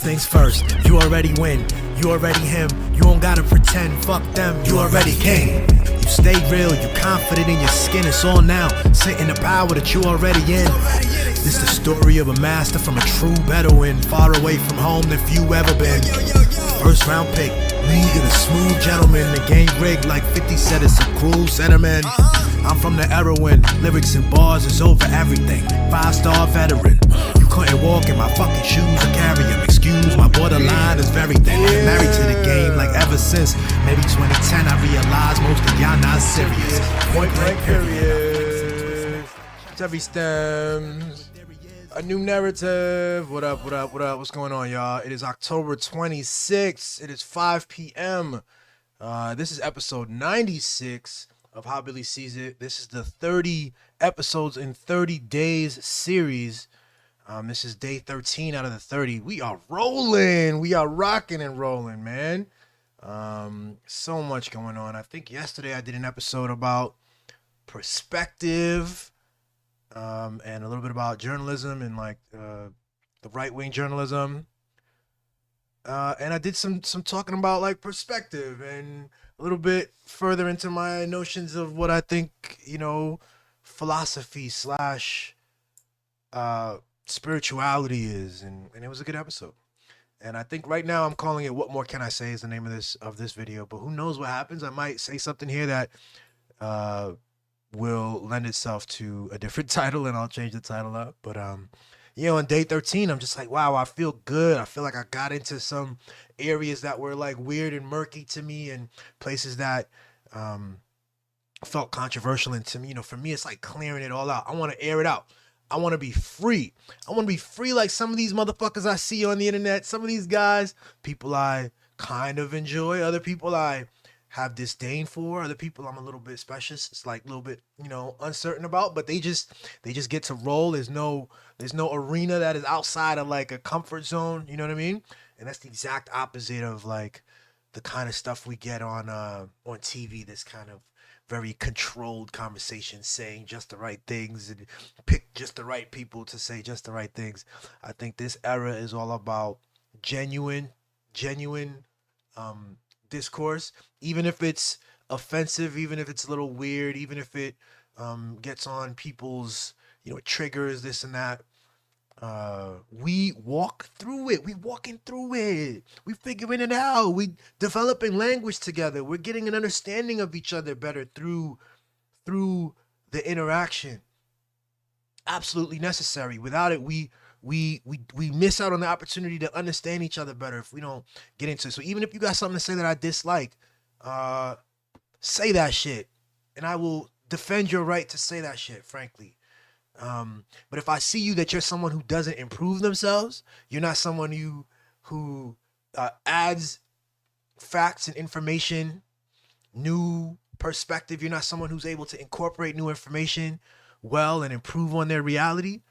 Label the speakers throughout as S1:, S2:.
S1: First things first, you already win. You already him. You don't gotta pretend. Fuck them, you already king. You stay real, you confident in your skin. It's all now. Sit in the power that you already in. This the story of a master from a true Bedouin, far away from home than few ever been. First round pick, league of the smooth gentleman. The game rigged like 50 said it's a cruel sentiment. I'm from the era when lyrics and bars is over everything. 5-star veteran. You couldn't walk in my fucking shoes or carry them. Excuse my borderline is very thin. Married to the game like ever since maybe 2010. I realized most of y'all not serious. Point blank period.
S2: Chevy Stems. A new narrative. What up? What's going on, y'all? It is October 26th. It is 5 p.m. This is episode 96 of How Billy Sees It. This is the 30 episodes in 30 days series. This is day 13 out of the 30. We are rolling. We are rocking and rolling, man. So much going on. I think yesterday I did an episode about perspective. And a little bit about journalism and like the right-wing journalism. And I did some talking about like perspective and a little bit further into my notions of what I think, philosophy slash spirituality is. And it was a good episode. And I think right now I'm calling it What More Can I Say is the name of this video. But who knows what happens? I might say something here that will lend itself to a different title, and I'll change the title up. But on day 13, I'm just like, wow, I feel good. I feel like I got into some areas that were like weird and murky to me, and places that felt controversial. And to me, for me, it's like clearing it all out. I want to air it out. I want to be free. I want to be free like some of these motherfuckers I see on the internet. Some of these guys, people I kind of enjoy, other people I have disdain for, other people I'm a little bit specious. It's like a little bit, uncertain about, but they just get to roll. There's no arena that is outside of like a comfort zone. You know what I mean? And that's the exact opposite of like the kind of stuff we get on TV. This kind of very controlled conversation, saying just the right things and pick just the right people to say just the right things. I think this era is all about genuine discourse, even if it's offensive, even if it's a little weird, even if it gets on people's triggers, this and that. We walk through it. We walking through it. We figuring it out. We developing language together. We're getting an understanding of each other better through the interaction. Absolutely necessary. Without it, we miss out on the opportunity to understand each other better if we don't get into it. So even if you got something to say that I dislike, say that shit, and I will defend your right to say that shit, frankly. But if I see you that you're someone who doesn't improve themselves, you're not someone who adds facts and information, new perspective, you're not someone who's able to incorporate new information well and improve on their reality,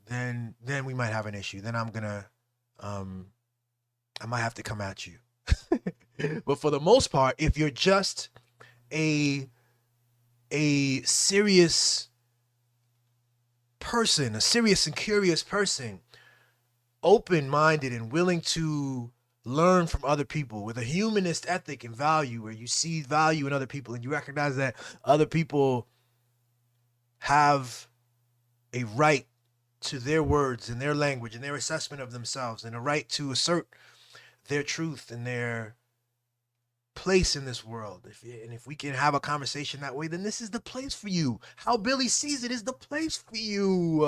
S2: then we might have an issue. Then I might have to come at you. But for the most part, if you're just a serious person, a serious and curious person, open-minded and willing to learn from other people with a humanist ethic and value, where you see value in other people and you recognize that other people have a right to their words and their language and their assessment of themselves, and a right to assert their truth and their place in this world. If we can have a conversation that way, then this is the place for you. How Billy Sees It is the place for you.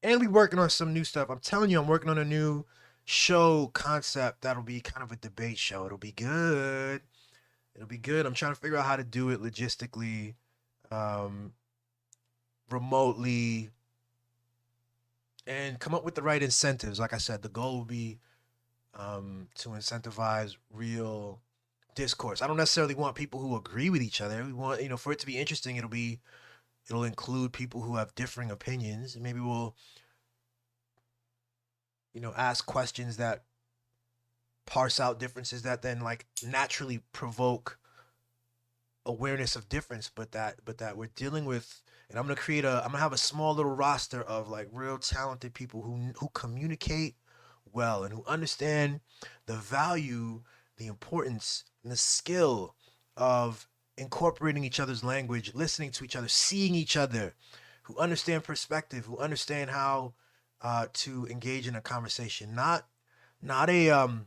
S2: And we working on some new stuff. I'm telling you, I'm working on a new show concept that'll be kind of a debate show. It'll be good. I'm trying to figure out how to do it logistically, remotely, and come up with the right incentives. Like I said, the goal will be to incentivize real discourse. I don't necessarily want people who agree with each other. We want, for it to be interesting, it'll include people who have differing opinions. Maybe we'll, ask questions that parse out differences that then like naturally provoke awareness of difference, but that we're dealing with. And I'm gonna have a small little roster of like real talented people who communicate well and who understand the value, the importance, and the skill of incorporating each other's language, listening to each other, seeing each other, who understand perspective, who understand how to engage in a conversation, not a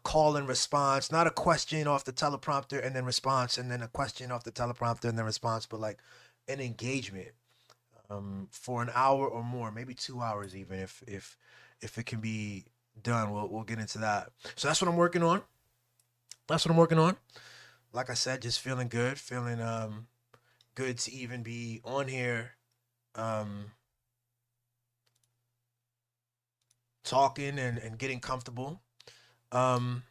S2: call and response, not a question off the teleprompter and then response, and then a question off the teleprompter and then response, but like an engagement for an hour or more, maybe 2 hours even, if it can be done. We'll get into that. So that's what I'm working on. That's what I'm working on. Like I said, just feeling good, feeling good to even be on here, um, talking and getting comfortable. Um,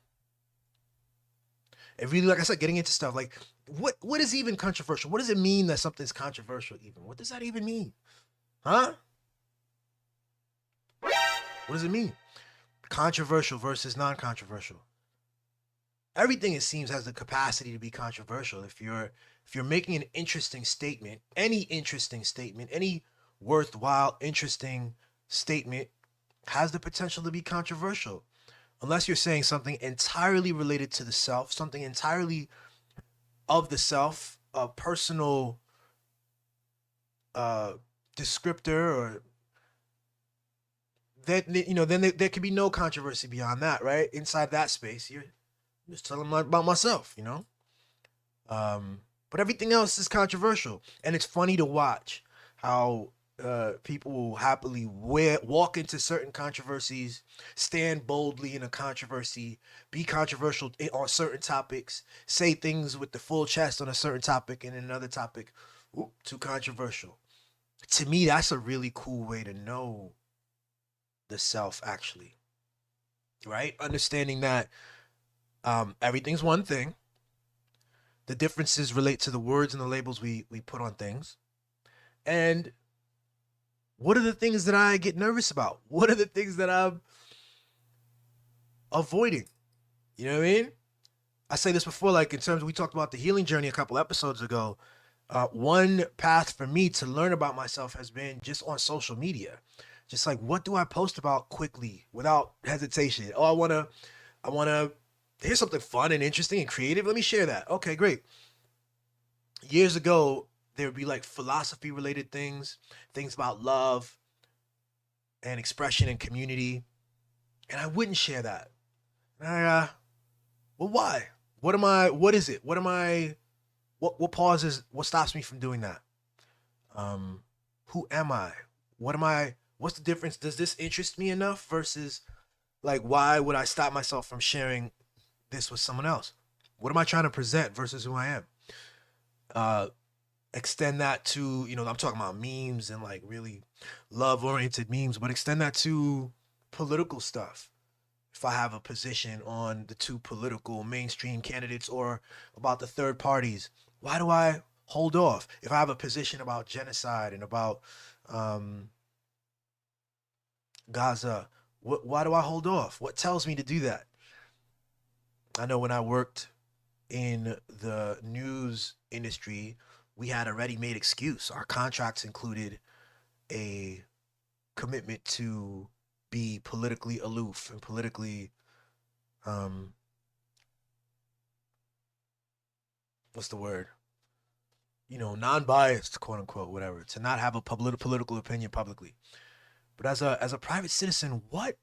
S2: and really, like I said, getting into stuff like what is even controversial? What does it mean that something's controversial? Even what does that even mean? Huh? What does it mean? Controversial versus non-controversial. Everything, it seems, has the capacity to be controversial. If you're making an interesting statement, any worthwhile, interesting statement has the potential to be controversial. Unless you're saying something entirely related to the self, something entirely of the self, a personal uh, descriptor, or that, then there could be no controversy beyond that, right? Inside that space, you're just telling them about myself. But everything else is controversial, and it's funny to watch how people will happily walk into certain controversies, stand boldly in a controversy, be controversial on certain topics, say things with the full chest on a certain topic, and in another topic, too controversial. To me, that's a really cool way to know the self, actually, right? Understanding that everything's one thing. The differences relate to the words and the labels we put on things. And what are the things that I get nervous about? What are the things that I'm avoiding? You know what I mean? I say this before, like in terms of, we talked about the healing journey a couple episodes ago. One path for me to learn about myself has been just on social media. Just like, what do I post about quickly without hesitation? Oh, I wanna here's something fun and interesting and creative. Let me share that. Okay, great. Years ago, there would be like philosophy related things about love and expression and community, and I wouldn't share that. And well, why? What is it? What am I? What pauses? What stops me from doing that? Who am I? What am I? What's the difference? Does this interest me enough versus, like, why would I stop myself from sharing this with someone else? What am I trying to present versus who I am? Extend that to, I'm talking about memes and like really love oriented memes, but extend that to political stuff. If I have a position on the two political mainstream candidates or about the third parties, why do I hold off? If I have a position about genocide and about Gaza, why do I hold off? What tells me to do that? I know when I worked in the news industry, we had a ready-made excuse. Our contracts included a commitment to be politically aloof and politically, what's the word? Non-biased, quote unquote, whatever. To not have a political opinion publicly. But as a private citizen, what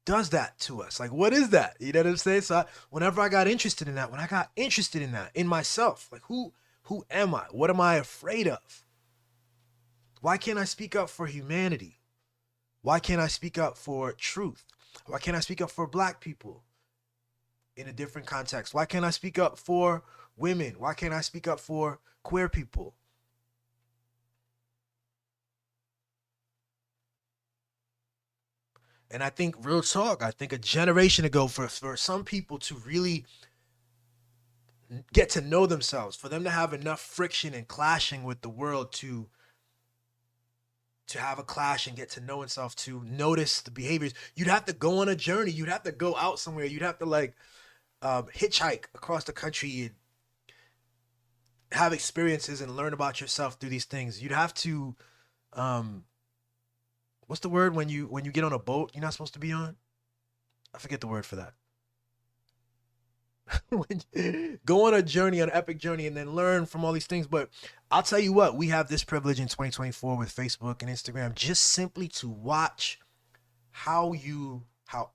S2: does that to us? Like, what is that? You know what I'm saying? So whenever I got interested in that, when I got interested in that in myself, like, who am I? What am I afraid of? Why can't I speak up for humanity? Why can't I speak up for truth? Why can't I speak up for black people in a different context? Why can't I speak up for women? Why can't I speak up for queer people? And I think, real talk, I think a generation ago, for some people to really get to know themselves, for them to have enough friction and clashing with the world to have a clash and get to know itself, to notice the behaviors, you'd have to go on a journey. You'd have to go out somewhere. You'd have to like hitchhike across the country and have experiences and learn about yourself through these things. You'd have to what's the word when you get on a boat you're not supposed to be on? I forget the word for that. Go on a journey, an epic journey, and then learn from all these things. But I'll tell you what, we have this privilege in 2024 with Facebook and Instagram, just simply to watch how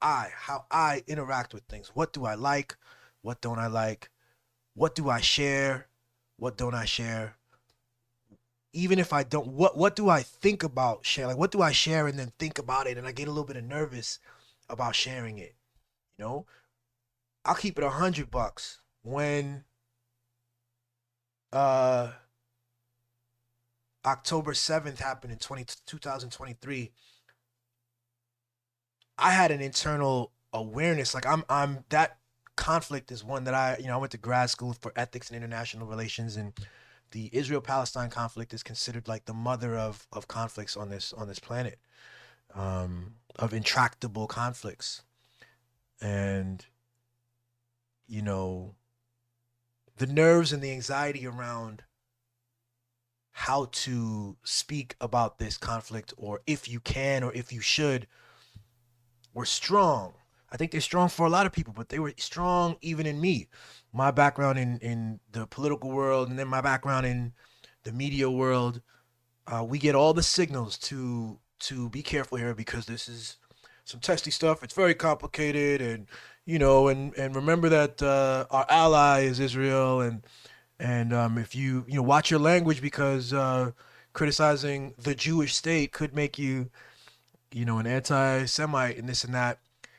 S2: I interact with things. What do I like? What don't I like? What do I share? What don't I share? Even if I don't, what do I think about share? Like, what do I share and then think about it, and I get a little bit of nervous about sharing it. You know, I'll keep it $100 when uh October 7th happened in 2023. I had an internal awareness. Like, I'm that conflict is one that I went to grad school for ethics and international relations, and the Israel-Palestine conflict is considered like the mother of conflicts on this planet, of intractable conflicts. And you know, the nerves and the anxiety around how to speak about this conflict, or if you can or if you should, were strong. I think they're strong for a lot of people, but they were strong even in me. My background in the political world, and then my background in the media world, we get all the signals to be careful here, because this is some testy stuff. It's very complicated, and and remember that our ally is Israel, and if you watch your language, because criticizing the Jewish state could make you an anti-Semite and this and that.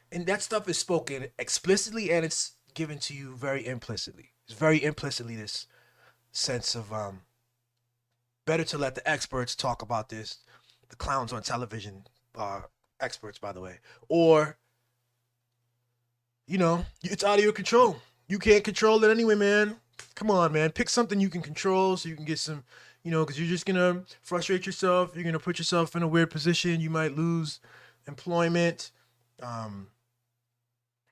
S2: And that stuff is spoken explicitly, and it's given to you very implicitly. It's very implicitly this sense of better to let the experts talk about this. The clowns on television are experts, by the way. Or, it's out of your control. You can't control it anyway, man. Come on, man. Pick something you can control so you can get some, because you're just going to frustrate yourself. You're going to put yourself in a weird position. You might lose employment.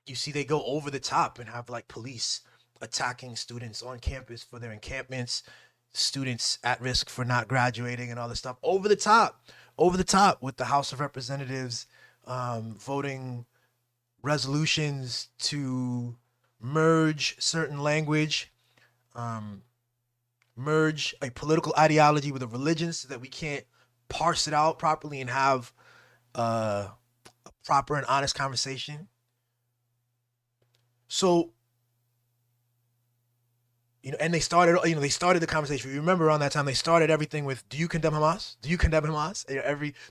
S2: You see, they go over the top and have like police attacking students on campus for their encampments, students at risk for not graduating, and all this stuff. Over the top with the House of Representatives voting resolutions to merge certain language, merge a political ideology with a religion, so that we can't parse it out properly and have a proper and honest conversation. So, and they started the conversation. You remember around that time, they started everything with, do you condemn Hamas? Do you condemn Hamas?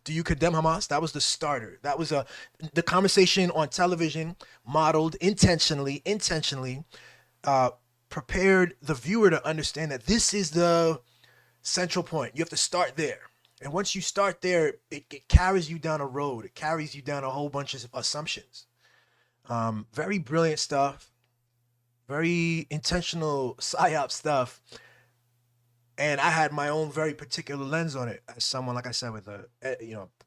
S2: Do you condemn Hamas? That was the starter. That was the conversation on television, modeled intentionally, prepared the viewer to understand that this is the central point. You have to start there. And once you start there, it carries you down a road. It carries you down a whole bunch of assumptions. Very brilliant stuff. Very intentional psyop stuff. And I had my own very particular lens on it, as someone, like I said, with a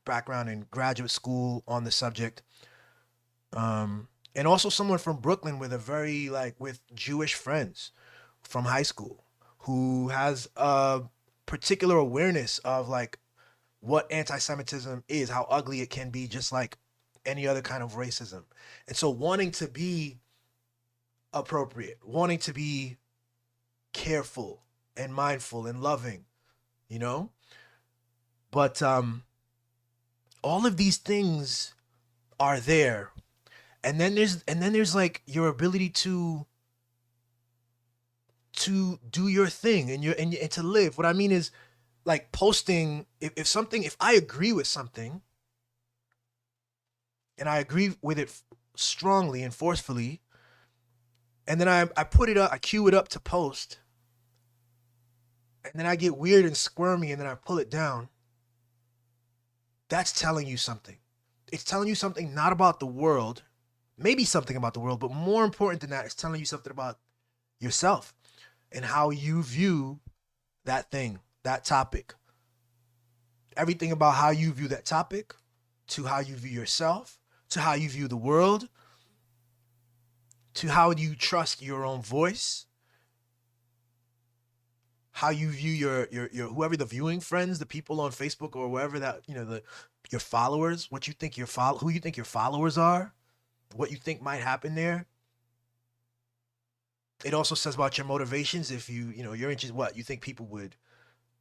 S2: background in graduate school on the subject. And also someone from Brooklyn with with Jewish friends from high school, who has a particular awareness of what anti-Semitism is, how ugly it can be, just like any other kind of racism. And so wanting to be appropriate, wanting to be careful and mindful and loving, but all of these things are there. And then there's like your ability to do your thing and to live. What I mean is, like, posting, if I agree with something, and I agree with it strongly and forcefully, and then I put it up, I queue it up to post, and then I get weird and squirmy, and then I pull it down, that's telling you something. It's telling you something not about the world, maybe something about the world, but more important than that, it's telling you something about yourself and how you view that thing, that topic. Everything about how you view that topic, to how you view yourself, to how you view the world, to how you trust your own voice, how you view your whoever the viewing friends, the people on Facebook or wherever that, the your followers, what you think who you think your followers are, what you think might happen there. It also says about your motivations. If you're interested, what you think people would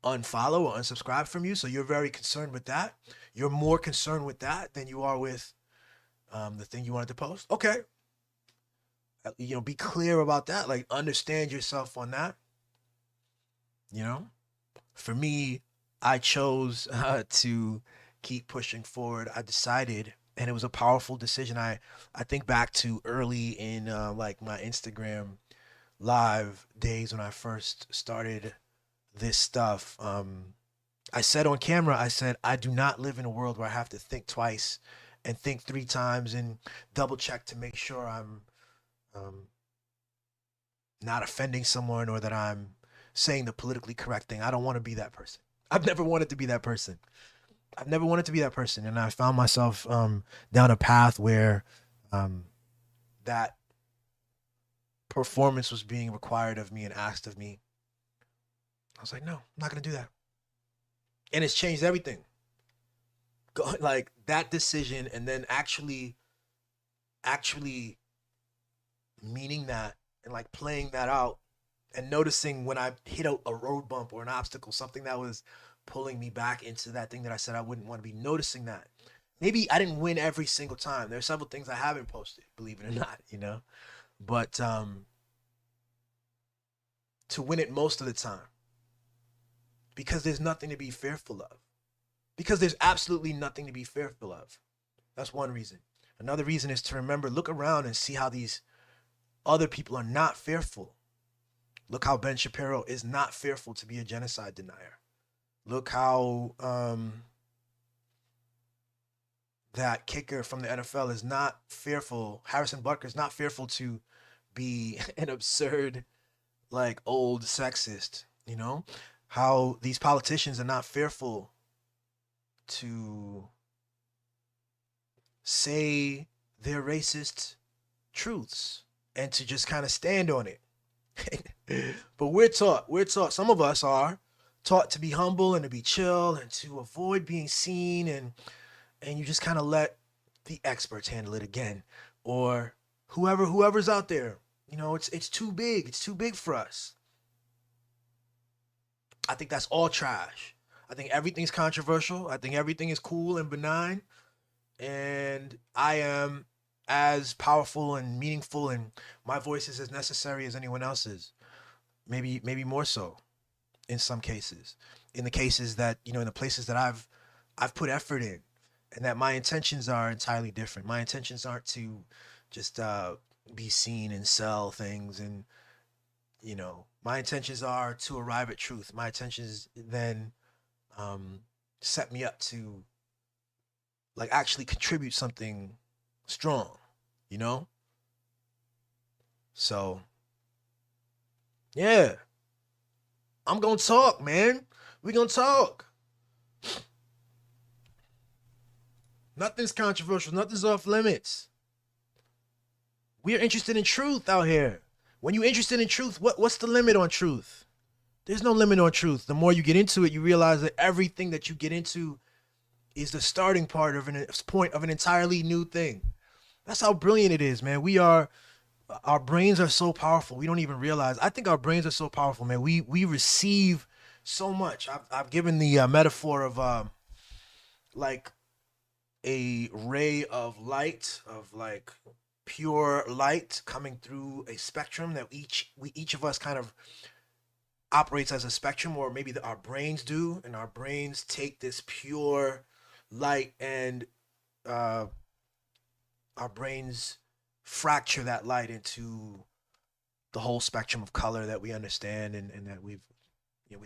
S2: unfollow or unsubscribe from you. So you're very concerned with that. You're more concerned with that than you are with the thing you wanted to post. Okay. Be clear about that. Like, understand yourself on that. For me, I chose to keep pushing forward. I decided, and it was a powerful decision. I think back to early in like my Instagram live days when I first started this stuff. I said on camera, I said, I do not live in a world where I have to think twice and think 3 times and double check to make sure I'm um, not offending someone or that I'm saying the politically correct thing. I don't want to be that person. I've never wanted to be that person. I've never wanted to be that person. And I found myself down a path where that performance was being required of me and asked of me. I was like, no, I'm not going to do that. And it's changed everything. Like that decision, and then actually meaning that and like playing that out and noticing when I hit a road bump or an obstacle, something that was pulling me back into that thing that I said I wouldn't want to be, noticing that. Maybe I didn't win every single time. There are several things I haven't posted, believe it or not, but to win it most of the time, because there's nothing to be fearful of. Because there's absolutely nothing to be fearful of. That's one reason. Another reason is to remember, look around and see how these other people are not fearful. Look how Ben Shapiro is not fearful to be a genocide denier. Look how that kicker from the NFL is not fearful. Harrison Butker is not fearful to be an absurd, like, old sexist. How these politicians are not fearful to say their racist truths and to just kind of stand on it. But we're taught, some of us are taught to be humble and to be chill and to avoid being seen, and you just kind of let the experts handle it again, or whoever's out there. It's too big. It's too big for us. I think that's all trash. I think everything's controversial. I think everything is cool and benign. And I am as powerful and meaningful, and my voice is as necessary as anyone else's. Maybe more so in some cases. In the cases that, in the places that I've put effort in, and that my intentions are entirely different. My intentions aren't to just be seen and sell things, and my intentions are to arrive at truth. My intentions then set me up to like actually contribute something strong, So yeah, I'm gonna talk, man. We gonna talk. Nothing's controversial. Nothing's off limits. We are interested in truth out here. When you're interested in truth, what's the limit on truth? There's no limit on truth. The more you get into it, you realize that everything that you get into is the starting point of an entirely new thing. That's how brilliant it is, man. Our brains are so powerful. We don't even realize. I think our brains are so powerful, man. We receive so much. I've given the metaphor of like a ray of light, of like pure light coming through a spectrum that each of us kind of operates as a spectrum, or maybe our brains do, and our brains take this pure light and our brains fracture that light into the whole spectrum of color that we understand, and that we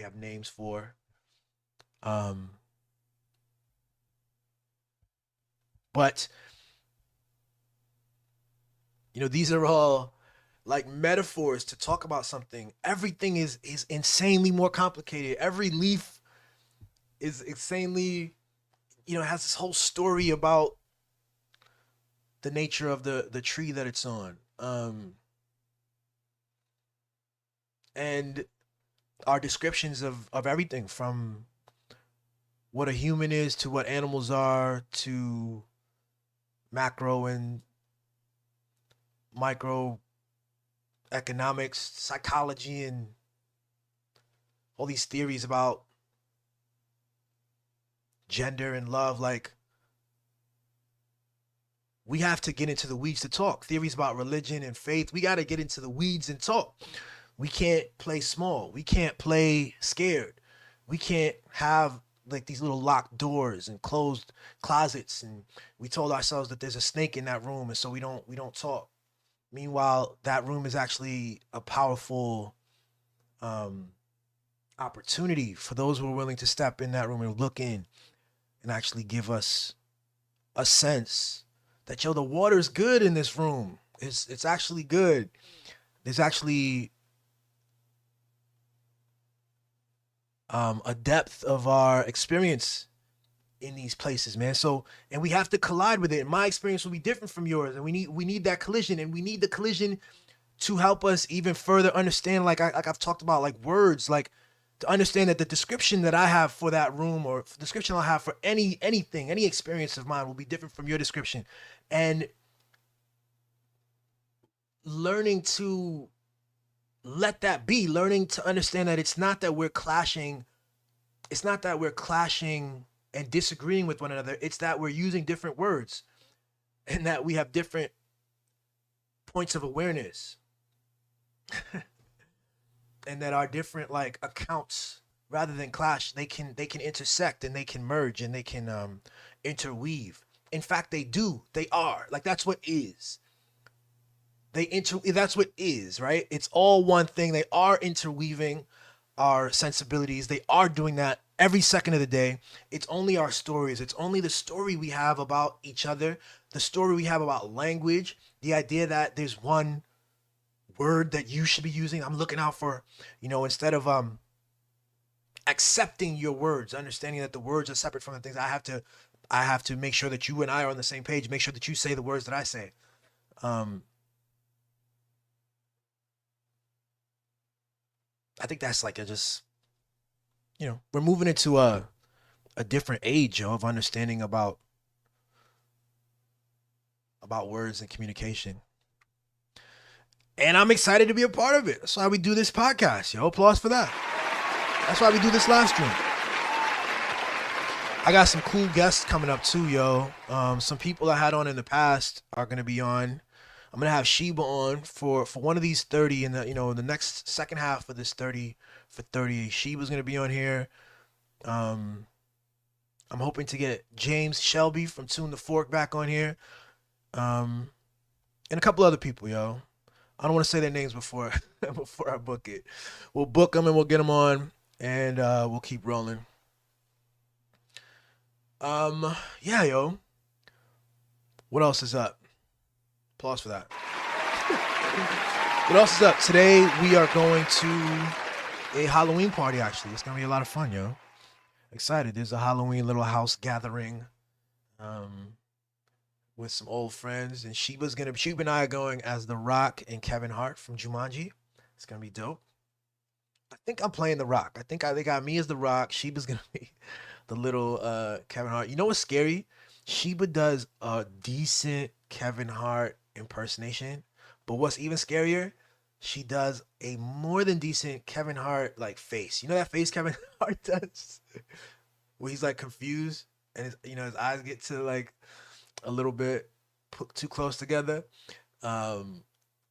S2: have names for. But these are all like metaphors to talk about something. Everything is insanely more complicated. Every leaf is insanely, has this whole story about the nature of the tree that it's on. And our descriptions of everything from what a human is to what animals are to macro and micro economics, psychology, and all these theories about gender and love. Like, we have to get into the weeds to talk. Theories about religion and faith, we got to get into the weeds and talk. We can't play small. We can't play scared. We can't have like these little locked doors and closed closets, and we told ourselves that there's a snake in that room, and so we don't talk. Meanwhile, that room is actually a powerful um opportunity for those who are willing to step in that room and look in and actually give us a sense that, yo, the water's good in this room. It's actually good. There's actually a depth of our experience in these places, man. So, and we have to collide with it. My experience will be different from yours, and we need that collision, and we need the collision to help us even further understand. Like I've talked about, like words, like to understand that the description that I have for that room, or the description I'll have for anything, any experience of mine, will be different from your description, and learning to let that be, learning to understand that it's not that we're clashing, it's not that we're clashing and disagreeing with one another, it's that we're using different words and that we have different points of awareness and that our different like accounts, rather than clash, they can intersect and they can merge and they can interweave. In fact, they do. They are. Like, that's what is. That's what is, right? It's all one thing. They are interweaving our sensibilities. They are doing that every second of the day. It's only our stories. It's only the story we have about each other, the story we have about language, the idea that there's one word that you should be using. I'm looking out for, instead of accepting your words, understanding that the words are separate from the things. I have to make sure that you and I are on the same page, make sure that you say the words that I say. I think that's like we're moving into a different age, of understanding about words and communication. And I'm excited to be a part of it. That's why we do this podcast, yo. Applause for that. That's why we do this live stream. I got some cool guests coming up too, yo. Some people I had on in the past are gonna be on. I'm gonna have Sheba on for one of these 30 in the next second half of this 30 for 30. Sheba's gonna be on here. Um, I'm hoping to get James Shelby from Tune the Fork back on here. Um, and a couple other people, yo. I don't want to say their names before before I book it. We'll book them and we'll get them on, and we'll keep rolling. Yeah, yo. What else is up? Applause for that. What else is up? Today we are going to a Halloween party. Actually, it's gonna be a lot of fun, yo. Excited. There's a Halloween little house gathering. Um, with some old friends, and Sheba and I are going as The Rock and Kevin Hart from Jumanji. It's gonna be dope. I think I'm playing The Rock. I think they got me as The Rock. Sheba's gonna be the little Kevin Hart. You know what's scary? Sheba does a decent Kevin Hart impersonation, but what's even scarier, she does a more than decent Kevin Hart like face. You know that face Kevin Hart does, where he's like confused and his eyes get to like a little bit put too close together. Um,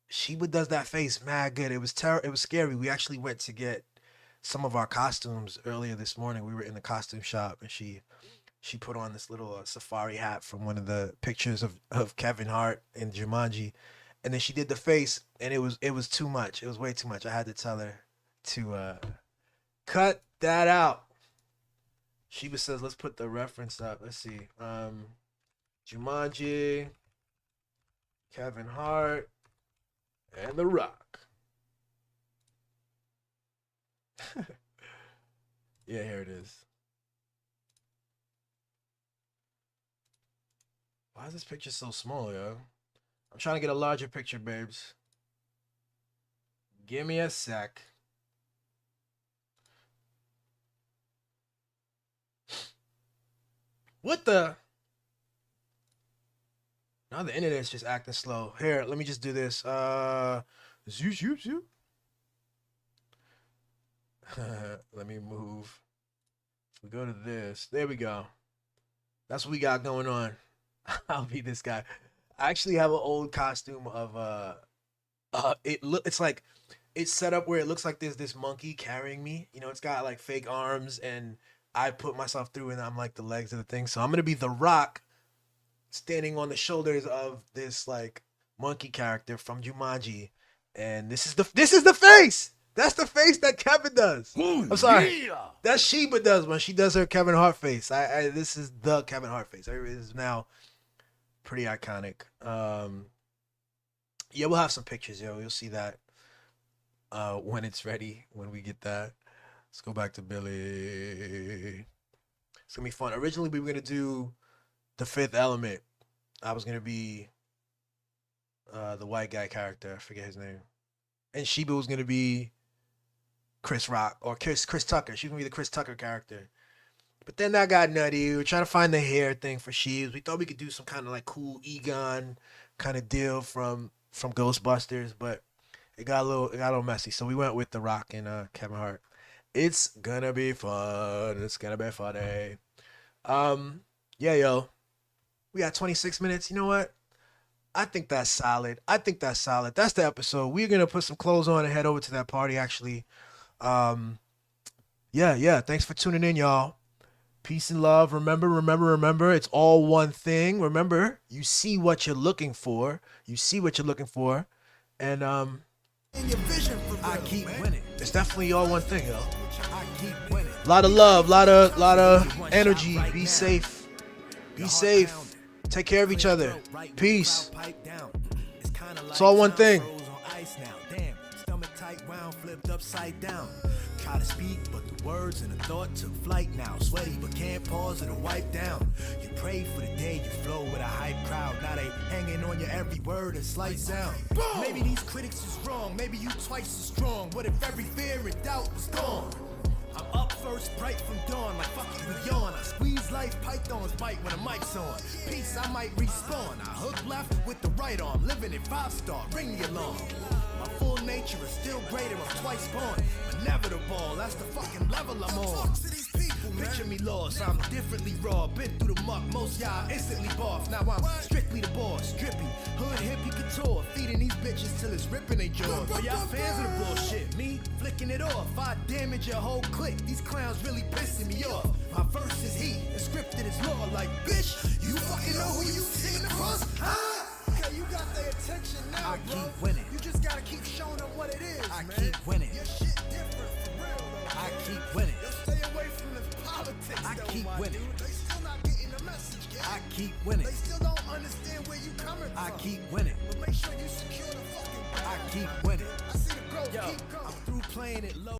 S2: Sheba does that face mad good. It was scary. We actually went to get some of our costumes earlier this morning. We were in the costume shop, and she put on this little safari hat from one of the pictures of Kevin Hart in Jumanji, and then she did the face, and it was too much. It was way too much. I had to tell her to cut that out. Sheba says, "Let's put the reference up. Let's see. Jumanji, Kevin Hart, and The Rock." Yeah, here it is. Why is this picture so small, yo? I'm trying to get a larger picture, babes. Give me a sec. What the? Now the internet's just acting slow. Here, let me just do this. Zoop. Let me move. If we go to this, there we go. That's what we got going on. I'll be this guy. I actually have an old costume of it's like it's set up where it looks like there's this monkey carrying me. You know, it's got like fake arms and I put myself through and I'm like the legs of the thing. So I'm gonna be The Rock standing on the shoulders of this like monkey character from Jumanji. And this is the face. That's the face that Kevin does. I'm sorry. Yeah. That Sheba does when she does her Kevin Hart face. This is the Kevin Hart face. It is now pretty iconic. Yeah, we'll have some pictures, yo. You'll see that when it's ready, when we get that. Let's go back to Billy. It's gonna be fun. Originally, we were gonna do The Fifth Element. I was gonna be the white guy character. I forget his name. And Sheba was gonna be Chris Rock or Chris Tucker. She was gonna be the Chris Tucker character. But then that got nutty. We were trying to find the hair thing for Sheebs. We thought we could do some kind of like cool Egon kind of deal from Ghostbusters, but it got a little messy. So we went with The Rock and Kevin Hart. It's gonna be fun. It's gonna be funny. Yeah, yo. We got 26 minutes. You know what? I think that's solid. That's the episode. We're gonna put some clothes on and head over to that party, actually. Yeah. Thanks for tuning in, y'all. Peace and love. Remember, it's all one thing. Remember, you see what you're looking for. And I keep winning. It's definitely all one thing, yo. I keep winning. Lot of love, lot of energy. Be safe. Take care of each other. Peace. It's all one thing. Try to speak, but the words and the thought took flight now. Sweaty, but can't pause, it'll wipe down. You pray for the day you flow with a hype crowd. Now they hanging on your every word and slight sound. Maybe these critics is wrong, maybe you twice as strong. What if every fear and doubt was gone? I'm up first, bright from dawn, like fuck you with yawn. I squeeze life, pythons bite when the mic's on. Peace, I might respawn. I hook left with the right arm, living in 5-star, ring the alarm. My full nature is still greater, I'm twice born. Inevitable, that's the fucking level I'm on. Picture me lost, I'm differently raw. Been through the muck, most y'all instantly boss. Now I'm strictly the boss, drippy, hood hippie couture. Feeding these bitches till it's ripping they jaws. For y'all fans of the bullshit, me flicking it off. I damage your whole clique, these clowns really pissing me off. My verse is heat, and scripted is law. Like, bitch, you fucking know who you singing across? Huh? Okay, you got their attention now, bro. I keep winning. You just gotta keep showing them what it is, man. Keep winning. Your shit different for real, though. I keep winning. Yo, stay away from the politics, I keep winning. Dude. They still not getting the message, kid. I keep winning. They still don't understand where you coming from. I keep winning. But make sure you secure the fucking ground. I keep winning. I see the growth, keep going. I'm through playing it low.